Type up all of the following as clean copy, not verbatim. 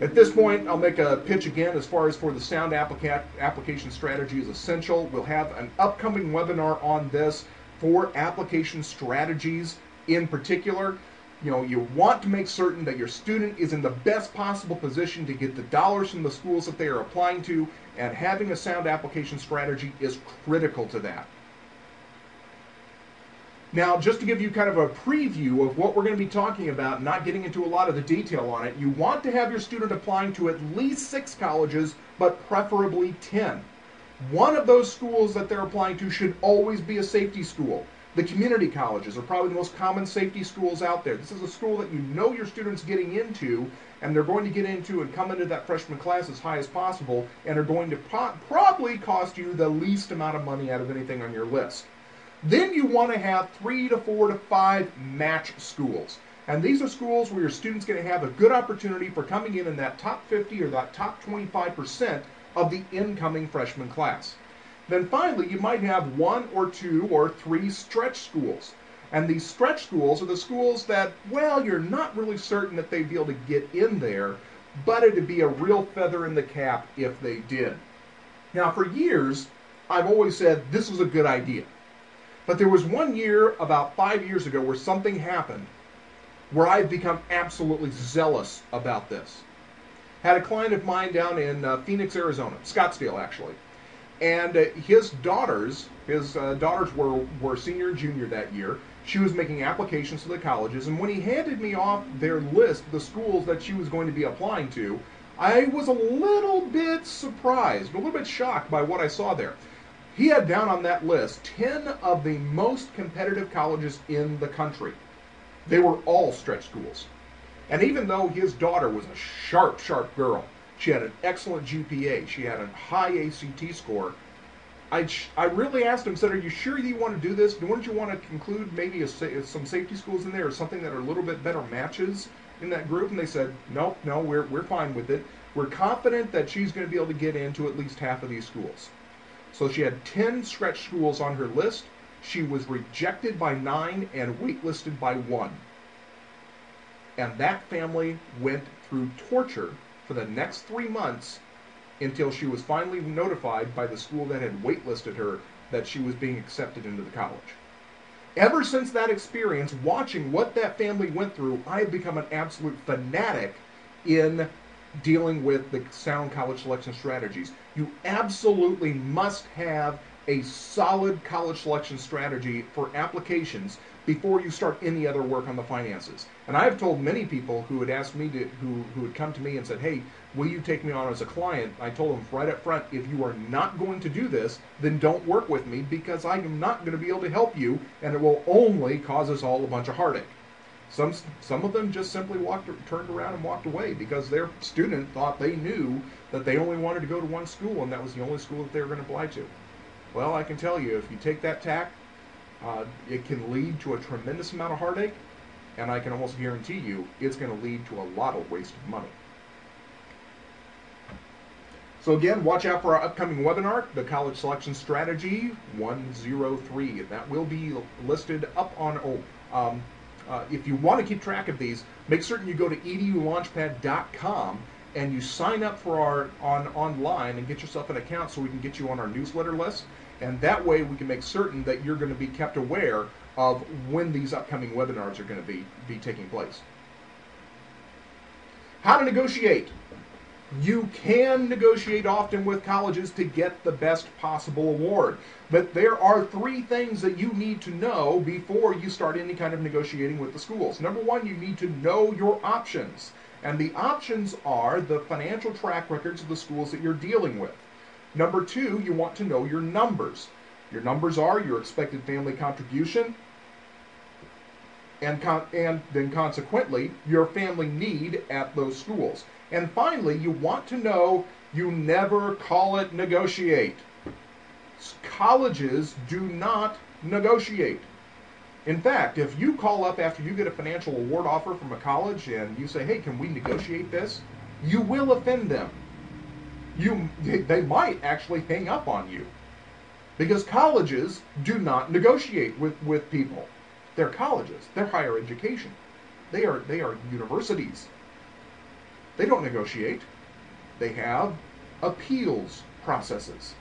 At this point, I'll make a pitch again as far as for the sound application strategy is essential. We'll have an upcoming webinar on this for application strategies in particular. You want to make certain that your student is in the best possible position to get the dollars from the schools that they are applying to, and having a sound application strategy is critical to that. Now, just to give you kind of a preview of what we're going to be talking about, not getting into a lot of the detail on it, you want to have your student applying to at least 6 colleges, but preferably 10. One of those schools that they're applying to should always be a safety school. The community colleges are probably the most common safety schools out there. This is a school that you know your student's getting into, and they're going to get into and come into that freshman class as high as possible, and are going to probably cost you the least amount of money out of anything on your list. Then you want to have 3 to 4 to 5 match schools. And these are schools where your student's going to have a good opportunity for coming in that top 50 or that top 25% of the incoming freshman class. Then finally, you might have 1 or 2 or 3 stretch schools. And these stretch schools are the schools that, well, you're not really certain that they'd be able to get in there, but it'd be a real feather in the cap if they did. Now, for years, I've always said this was a good idea. But there was one year, about 5 years ago, where something happened where I've become absolutely zealous about this. Had a client of mine down in Phoenix, Arizona, Scottsdale actually, and his daughters were senior and junior that year. She was making applications to the colleges, and when he handed me off their list, the schools that she was going to be applying to, I was a little bit surprised, a little bit shocked by what I saw there. He had down on that list 10 of the most competitive colleges in the country. They were all stretch schools. And even though his daughter was a sharp, sharp girl, she had an excellent GPA, she had a high ACT score, I really asked him, said, are you sure you want to do this? Wouldn't you want to include maybe some safety schools in there or something that are a little bit better matches in that group? And they said, no, we're fine with it. We're confident that she's going to be able to get into at least half of these schools. So she had 10 stretch schools on her list. She was rejected by 9 and waitlisted by 1. And that family went through torture for the next 3 months until she was finally notified by the school that had waitlisted her that she was being accepted into the college. Ever since that experience, watching what that family went through, I have become an absolute fanatic in dealing with the sound college selection strategies. You absolutely must have a solid college selection strategy for applications before you start any other work on the finances. And I've told many people who had asked me who had come to me and said, hey, will you take me on as a client? I told them right up front, if you are not going to do this, then don't work with me, because I am not going to be able to help you, and it will only cause us all a bunch of heartache. Some of them just simply turned around and walked away because their student thought they knew that they only wanted to go to one school and that was the only school that they were going to apply to. Well, I can tell you, if you take that tack, it can lead to a tremendous amount of heartache, and I can almost guarantee you it's going to lead to a lot of wasted money. So again, watch out for our upcoming webinar, the College Selection Strategy 103. That will be listed up on, if you want to keep track of these, make certain you go to edulaunchpad.com and you sign up for our online and get yourself an account so we can get you on our newsletter list. And that way we can make certain that you're going to be kept aware of when these upcoming webinars are going to be taking place. How to negotiate. You can negotiate often with colleges to get the best possible award. But there are 3 things that you need to know before you start any kind of negotiating with the schools. Number 1, you need to know your options. And the options are the financial track records of the schools that you're dealing with. Number 2, you want to know your numbers. Your numbers are your expected family contribution, and then consequently, your family need at those schools. And finally, you want to know you never call it negotiate. Colleges do not negotiate. In fact, if you call up after you get a financial award offer from a college and you say, hey, can we negotiate this? You will offend them. They might actually hang up on you. Because colleges do not negotiate with people. They're colleges. They're higher education. They are universities. They don't negotiate. They have appeals processes.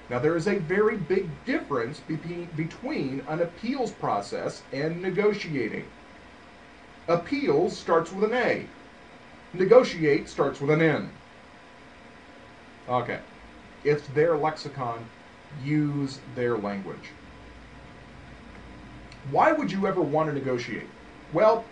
Now, there is a very big difference between an appeals process and negotiating. Appeals starts with an A. Negotiate starts with an N. Okay. It's their lexicon. Use their language. Why would you ever want to negotiate? Well,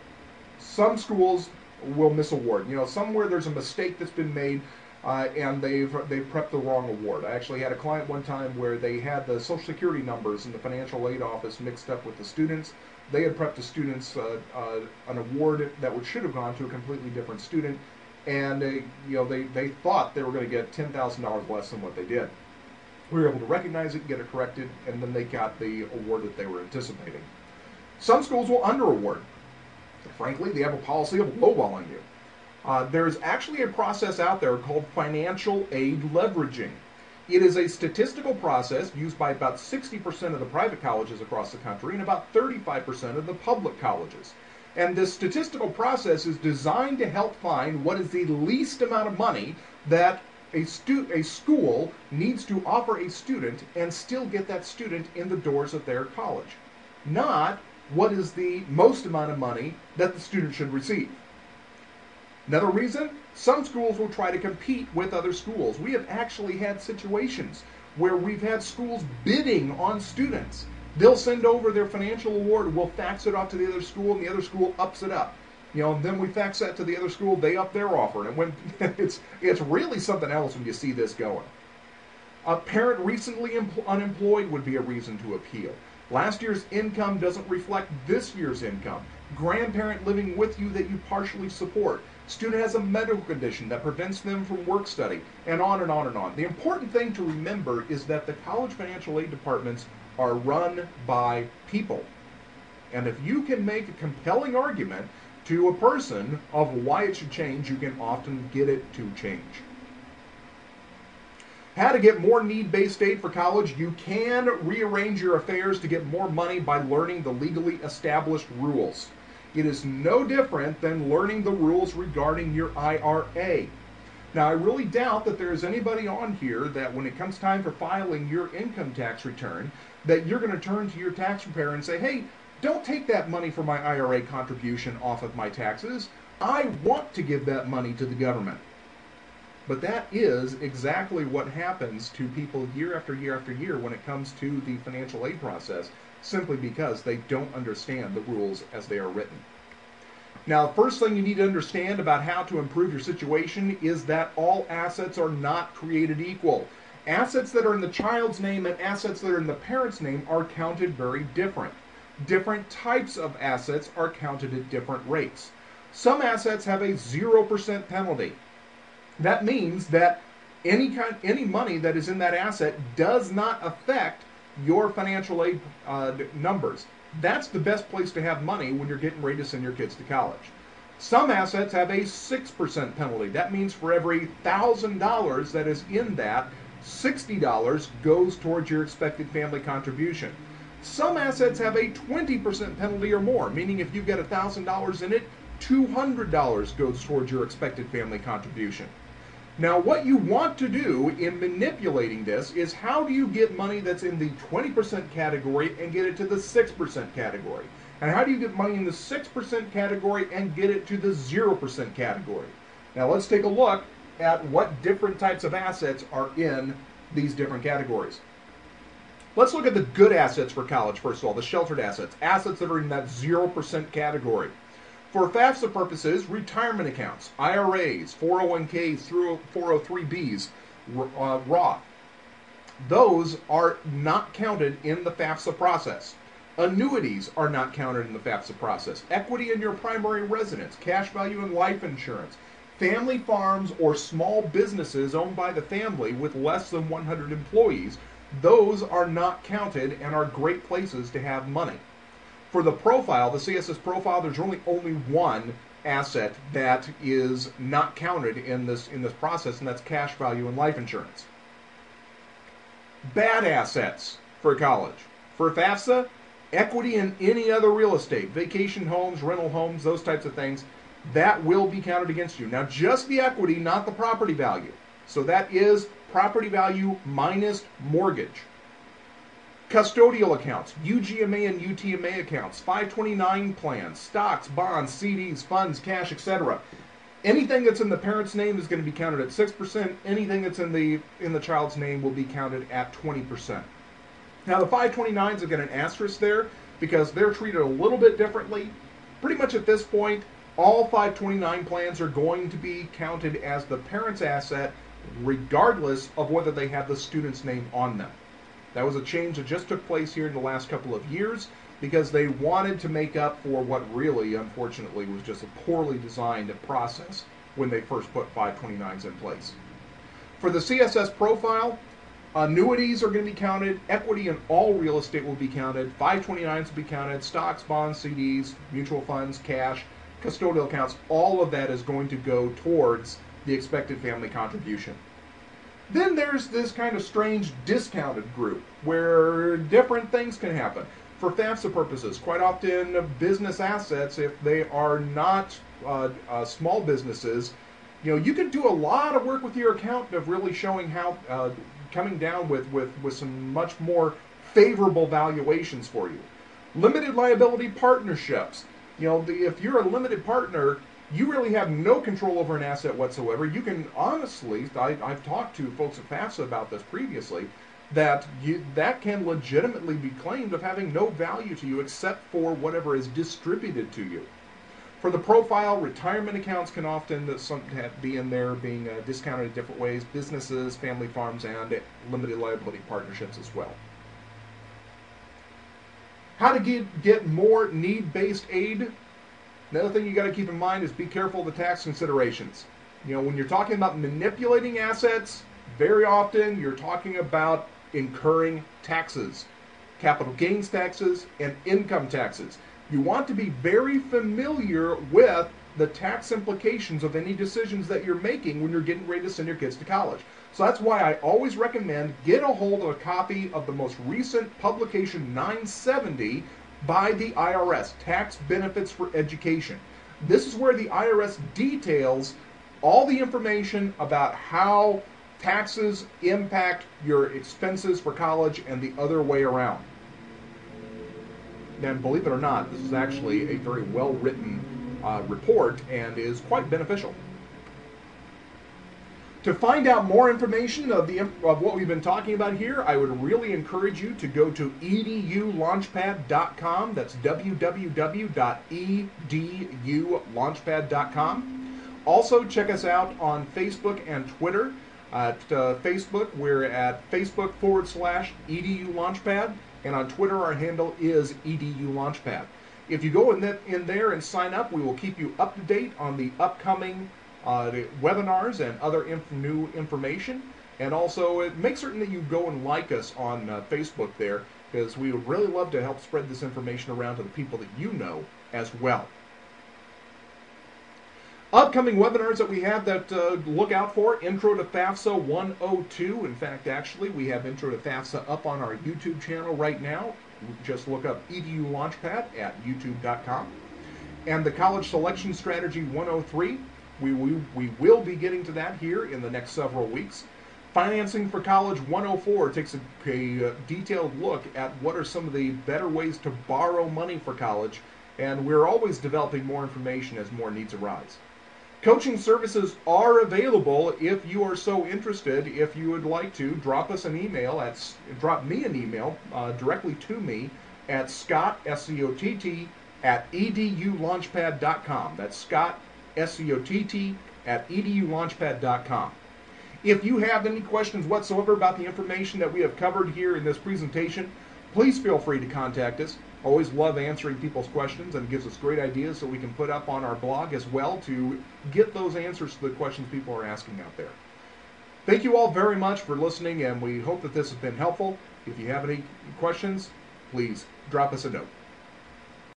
some schools will miss award. Somewhere there's a mistake that's been made, and they've prepped the wrong award. I actually had a client one time where they had the Social Security numbers in the financial aid office mixed up with the students. They had prepped the students an award that should have gone to a completely different student, and they thought they were going to get $10,000 less than what they did. We were able to recognize it, get it corrected, and then they got the award that they were anticipating. Some schools will under-award. Frankly, they have a policy of lowballing you. There's actually a process out there called financial aid leveraging. It is a statistical process used by about 60% of the private colleges across the country and about 35% of the public colleges. And this statistical process is designed to help find what is the least amount of money that a school needs to offer a student and still get that student in the doors of their college. Not what is the most amount of money that the student should receive. Another reason, some schools will try to compete with other schools. We have actually had situations where we've had schools bidding on students. They'll send over their financial award, we'll fax it off to the other school, and the other school ups it up. And then we fax that to the other school, they up their offer. And when it's really something else when you see this going. A parent recently unemployed would be a reason to appeal. Last year's income doesn't reflect this year's income. Grandparent living with you that you partially support. Student has a medical condition that prevents them from work study, and on and on and on. The important thing to remember is that the college financial aid departments are run by people. And if you can make a compelling argument to a person of why it should change, you can often get it to change. How to get more need-based aid for college? You can rearrange your affairs to get more money by learning the legally established rules. It is no different than learning the rules regarding your IRA. Now, I really doubt that there is anybody on here that when it comes time for filing your income tax return, that you're going to turn to your tax preparer and say, hey, don't take that money for my IRA contribution off of my taxes. I want to give that money to the government. But that is exactly what happens to people year after year after year when it comes to the financial aid process, simply because they don't understand the rules as they are written. Now, the first thing you need to understand about how to improve your situation is that all assets are not created equal. Assets that are in the child's name and assets that are in the parent's name are counted very different. Different types of assets are counted at different rates. Some assets have a 0% penalty. That means that any money that is in that asset does not affect your financial aid numbers. That's the best place to have money when you're getting ready to send your kids to college. Some assets have a 6% penalty. That means for every $1,000 that is in that, $60 goes towards your expected family contribution. Some assets have a 20% penalty or more, meaning if you get $1,000 in it, $200 goes towards your expected family contribution. Now, what you want to do in manipulating this is how do you get money that's in the 20% category and get it to the 6% category? And how do you get money in the 6% category and get it to the 0% category? Now, let's take a look at what different types of assets are in these different categories. Let's look at the good assets for college, first of all, the sheltered assets, assets that are in that 0% category. For FAFSA purposes, retirement accounts, IRAs, 401ks through 403bs, Roth, those are not counted in the FAFSA process. Annuities are not counted in the FAFSA process. Equity in your primary residence, cash value in life insurance, family farms or small businesses owned by the family with less than 100 employees, those are not counted and are great places to have money. For the profile, the CSS profile, there's only one asset that is not counted in this process, and that's cash value and life insurance. Bad assets for college. For FAFSA, equity in any other real estate, vacation homes, rental homes, those types of things, that will be counted against you. Now, just the equity, not the property value. So that is property value minus mortgage. Custodial accounts, UGMA and UTMA accounts, 529 plans, stocks, bonds, CDs, funds, cash, etc. Anything that's in the parent's name is going to be counted at 6%. Anything that's in the child's name will be counted at 20%. Now, the 529s have got an asterisk there because they're treated a little bit differently. Pretty much at this point, all 529 plans are going to be counted as the parent's asset regardless of whether they have the student's name on them. That was a change that just took place here in the last couple of years because they wanted to make up for what really, unfortunately, was just a poorly designed process when they first put 529s in place. For the CSS profile, annuities are going to be counted, equity in all real estate will be counted, 529s will be counted, stocks, bonds, CDs, mutual funds, cash, custodial accounts, all of that is going to go towards the expected family contribution. Then there's this kind of strange discounted group where different things can happen. For FAFSA purposes, quite often business assets, if they are not small businesses, you can do a lot of work with your accountant of really showing how coming down with some much more favorable valuations for you. Limited liability partnerships. If you're a limited partner, you really have no control over an asset whatsoever. You can honestly, I've talked to folks at FAFSA about this previously, that can legitimately be claimed of having no value to you except for whatever is distributed to you. For the profile, retirement accounts can often be in there being discounted in different ways, businesses, family farms, and limited liability partnerships as well. How to get more need-based aid. Another thing you got to keep in mind is be careful of the tax considerations. When you're talking about manipulating assets, very often you're talking about incurring taxes, capital gains taxes, and income taxes. You want to be very familiar with the tax implications of any decisions that you're making when you're getting ready to send your kids to college. So that's why I always recommend get a hold of a copy of the most recent publication 970 by the IRS, Tax Benefits for Education. This is where the IRS details all the information about how taxes impact your expenses for college and the other way around. And believe it or not, this is actually a very well-written report and is quite beneficial. To find out more information of what we've been talking about here, I would really encourage you to go to edulaunchpad.com. That's www.edulaunchpad.com. Also, check us out on Facebook and Twitter. At Facebook, we're at Facebook.com/EDU Launchpad, and on Twitter, our handle is EDU Launchpad. If you go in there and sign up, we will keep you up to date on the upcoming webinars and other new information. And also, make certain that you go and like us on Facebook there, because we would really love to help spread this information around to the people that you know as well. Upcoming webinars that we have that look out for, Intro to FAFSA 102. In fact, actually, we have Intro to FAFSA up on our YouTube channel right now. Just look up EDU Launchpad at youtube.com. And the College Selection Strategy 103. We will be getting to that here in the next several weeks. Financing for College 104 takes a detailed look at what are some of the better ways to borrow money for college, and we're always developing more information as more needs arise. Coaching services are available if you are so interested. If you would like to, drop me an email directly to me at Scott, S-C-O-T-T, at edulaunchpad.com. That's Scott, S-C-O-T-T, at edulaunchpad.com. If you have any questions whatsoever about the information that we have covered here in this presentation, please feel free to contact us. Always love answering people's questions, and it gives us great ideas so we can put up on our blog as well to get those answers to the questions people are asking out there. Thank you all very much for listening, and we hope that this has been helpful. If you have any questions, please drop us a note.